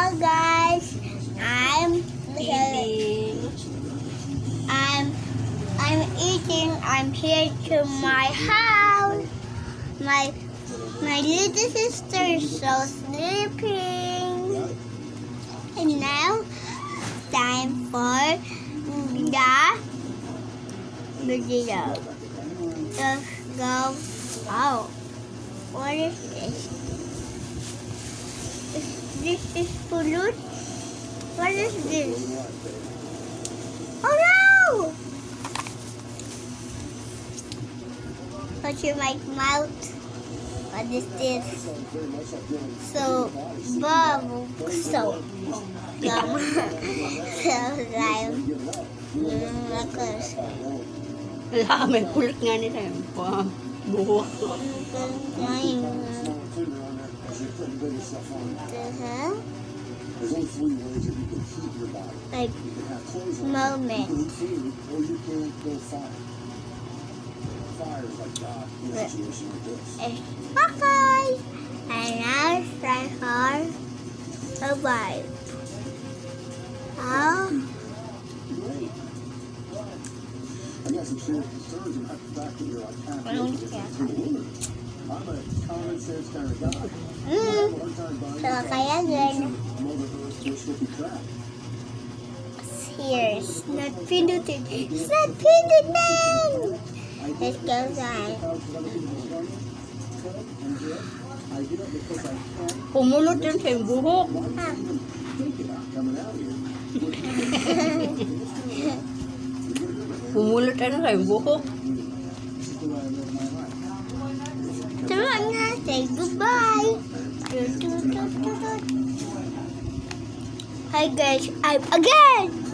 Hello guys, I'm eating. I'm here to my house. My little sister is so sleeping. And now time for the video. Let's go. Oh, what is this? This is food. What is this? Oh no! What's in my mouth? What is this? So, bubble. So, gum. So, slime. Lamin, kulit nga nila yun. Buhok. There's only 3 ways that you can heat your body. Like You can have clothes on, moment. you can food, or you can go fire. Fire is like God in a situation like this. Okay. And now it's time for the vibe. Oh, Great. I got some serious concerns about the fact that you're like half naked to a woman. I'm a common sense kind of guy. so kaya din. Mother Earth just looking crap. Here, it's not pinutin. It's not pinutin! Let's go guys. I get up because I can't Pumulot yun sa yung buhok. think about coming out here. Pumulot ano sa yung buhok. This is the way I live my life. Come on na, say goodbye. Hi guys, I'm again.